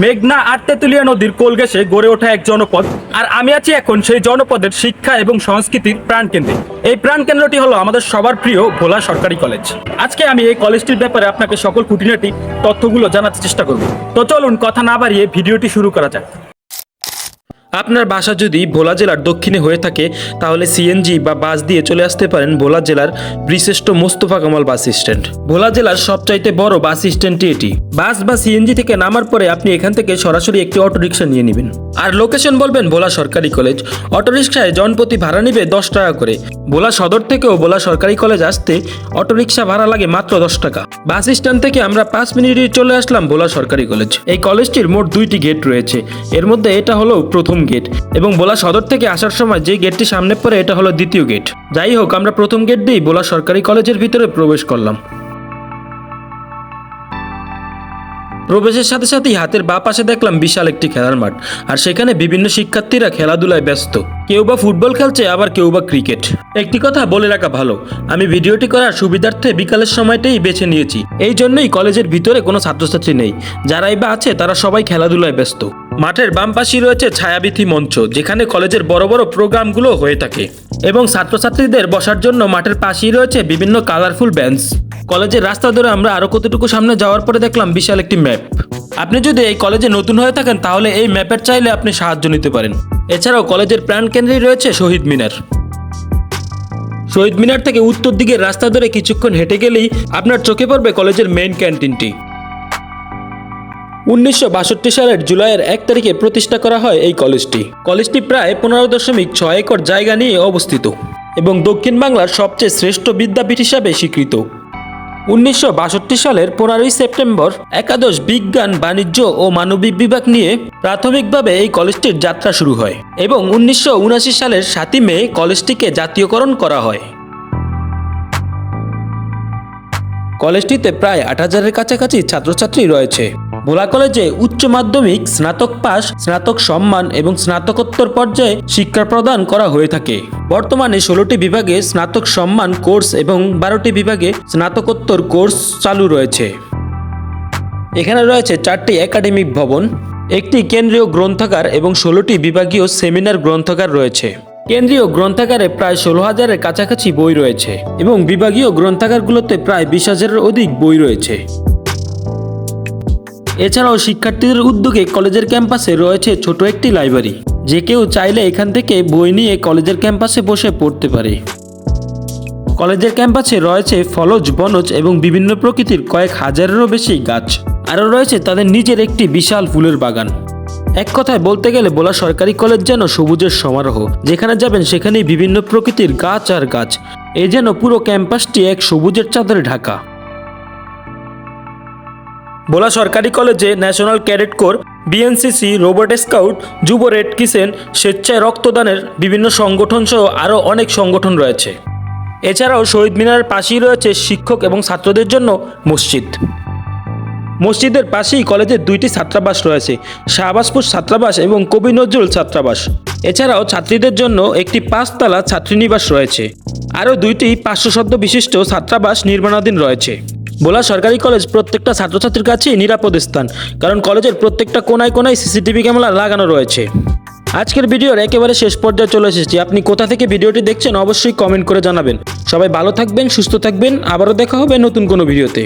মেঘনা আর তেঁতুলিয়া নদীর কোল ঘেঁষে গড়ে ওঠা এক জনপদ। আর আমি আছি এখন সেই জনপদের শিক্ষা এবং সংস্কৃতির প্রাণকেন্দ্রে। এই প্রাণকেন্দ্রটি হলো আমাদের সবার প্রিয় ভোলা সরকারি কলেজ। আজকে আমি এই কলেজটির ব্যাপারে আপনাকে সকল খুঁটিনাটি তথ্যগুলো জানাতে চেষ্টা করব। তো চলুন কথা না বাড়িয়ে ভিডিওটি শুরু করা যাক। আপনার বাসা যদি ভোলা জেলার দক্ষিণে হয়ে থাকে তাহলে সিএনজি বা বাস দিয়ে চলে আসতে পারেন ভোলা জেলার বীরশ্রেষ্ঠ মোস্তফা কামাল বাস স্ট্যান্ড। ভোলা জেলার সবচাইতে বড় বাস স্ট্যান্ডটি এটি। বাস বা সিএনজি থেকে নামার পরে আপনি এখান থেকে সরাসরি একটি অটোরিকশা নিয়ে নেবেন আর লোকেশন বলবেন ভোলা সরকারি কলেজ। অটোরিকশায় জনপ্রতি ভাড়া নেবে 10 টাকা করে। ভোলা সদর থেকেও ভোলা সরকারি কলেজ আসতে অটোরিকশা ভাড়া লাগে মাত্র 10 টাকা। বাস স্ট্যান্ড থেকে আমরা 5 মিনিটে চলে আসলাম ভোলা সরকারি কলেজ। এই কলেজটির মোট 2টি গেট রয়েছে, এর মধ্যে এটা হলো প্রথম গেট এবং ভোলা সদর থেকে আসার সময় যে গেটটি সামনে পড়ে এটা হলো দ্বিতীয় গেট। যাই হোক, আমরা প্রথম গেট দিয়েই ভোলা সরকারি কলেজের ভিতরে প্রবেশ করলাম। প্রবেশের সাথে সাথেই হাতের বাঁ পাশে দেখলাম বিশাল একটি খেলার মাঠ, আর সেখানে বিভিন্ন শিক্ষার্থীরা খেলাধুলায় ব্যস্ত। কেউ বা ফুটবল খেলছে, আবার কেউ বা ক্রিকেট। একটি কথা বলে রাখা ভালো, আমি ভিডিওটি করার সুবিধার্থে বিকালের সময়টাই বেছে নিয়েছি। এই জন্যই কলেজের ভিতরে কোনো ছাত্রছাত্রী নেই, যারাই বা আছে তারা সবাই খেলাধুলায় ব্যস্ত। মাঠের বাম পাশেই রয়েছে ছায়াবীথি মঞ্চ, যেখানে কলেজের বড় বড় প্রোগ্রামগুলো হয়ে থাকে, এবং ছাত্রছাত্রীদের বসার জন্য মাঠের পাশেই রয়েছে বিভিন্ন কালারফুল বেঞ্চ। কলেজের রাস্তা ধরে আমরা আরো কতটুকু সামনে যাওয়ার পরে দেখলাম বিশাল একটি ম্যাপ। আপনি যদি এই কলেজে নতুন হয়ে থাকেন তাহলে এই ম্যাপের চাইলে আপনি সাহায্য নিতে পারেন। এছাড়াও কলেজের প্রাণকেন্দ্রেই রয়েছে শহীদ মিনার। শহীদ মিনার থেকে উত্তর দিকের রাস্তা ধরে কিছুক্ষণ হেঁটে গেলেই আপনার চোখে পড়বে কলেজের মেইন ক্যান্টিনটি। 1962 সালের জুলাইয়ের 1 তারিখে প্রতিষ্ঠা করা হয় এই কলেজটি। কলেজটি প্রায় 15.6 একর জায়গা নিয়ে অবস্থিত এবং দক্ষিণ বাংলার সবচেয়ে শ্রেষ্ঠ বিদ্যাপীঠ হিসাবে স্বীকৃত। 1962 সালের 15ই সেপ্টেম্বর একাদশ বিজ্ঞান, বাণিজ্য ও মানবিক বিভাগ নিয়ে প্রাথমিকভাবে এই কলেজটির যাত্রা শুরু হয় এবং 1979 সালের 7ই মে কলেজটিকে জাতীয়করণ করা হয়। কলেজটিতে প্রায় 8,000-এর কাছাকাছি ছাত্রছাত্রী রয়েছে। ভোলা কলেজে উচ্চ মাধ্যমিক, স্নাতক পাস, স্নাতক সম্মান এবং স্নাতকোত্তর পর্যায়ে শিক্ষা প্রদান করা হয়ে থাকে। বর্তমানে 16টি বিভাগে স্নাতক সম্মান কোর্স এবং 12টি বিভাগে স্নাতকোত্তর কোর্স চালু রয়েছে। এখানে রয়েছে 4টি একাডেমিক ভবন, একটি কেন্দ্রীয় গ্রন্থাগার এবং 16টি বিভাগীয় সেমিনার গ্রন্থাগার রয়েছে। কেন্দ্রীয় গ্রন্থাগারে প্রায় 16,000-এর কাছাকাছি বই রয়েছে এবং বিভাগীয় গ্রন্থাগারগুলোতে প্রায় 20,000-এর অধিক বই রয়েছে। এছাড়াও শিক্ষার্থীদের উদ্যোগে কলেজের ক্যাম্পাসে রয়েছে ছোট একটি লাইব্রেরি, যে কেউ চাইলে এখান থেকে বই নিয়ে কলেজের ক্যাম্পাসে বসে পড়তে পারে। কলেজের ক্যাম্পাসে রয়েছে ফলজ, বনজ এবং বিভিন্ন প্রকৃতির কয়েক হাজারেরও বেশি গাছ। আরও রয়েছে তাদের নিজের একটি বিশাল ফুলের বাগান। এক কথায় বলতে গেলে ভোলা সরকারি কলেজ যেন সবুজের সমারোহ, যেখানে যাবেন সেখানেই বিভিন্ন প্রকৃতির গাছ আর গাছ। এ যেন পুরো ক্যাম্পাসটি এক সবুজের চাদরে ঢাকা। ভোলা সরকারি কলেজে national cadet corps, BNCC, robot scout, যুব রেড ক্রিসেন্ট, স্বেচ্ছায় রক্তদানের বিভিন্ন সংগঠন সহ আরও অনেক সংগঠন রয়েছে। এছাড়াও শহীদ মিনারের পাশেই রয়েছে শিক্ষক এবং ছাত্রদের জন্য মসজিদ। মসজিদের পাশেই কলেজের 2টি ছাত্রাবাস রয়েছে, শাহবাজপুর ছাত্রাবাস এবং কবি নজরুল ছাত্রাবাস। এছাড়াও ছাত্রীদের জন্য একটি 5তলা ছাত্রীনিবাস রয়েছে। আরও 2টি 500 সদস্য বিশিষ্ট ছাত্রাবাস নির্মাণাধীন রয়েছে। ভোলা সরকারি কলেজ প্রত্যেকটা ছাত্রছাত্রীর কাছেই নিরাপদ স্থান, কারণ কলেজের প্রত্যেকটা কোনায় কোনায় সিসিটিভি ক্যামেরা লাগানো রয়েছে। আজকের ভিডিওর একেবারে শেষ পর্যায়ে চলে এসেছি। আপনি কোথা থেকে ভিডিওটি দেখছেন অবশ্যই কমেন্ট করে জানাবেন। সবাই ভালো থাকবেন, সুস্থ থাকবেন। আবারও দেখা হবে নতুন কোনো ভিডিওতে।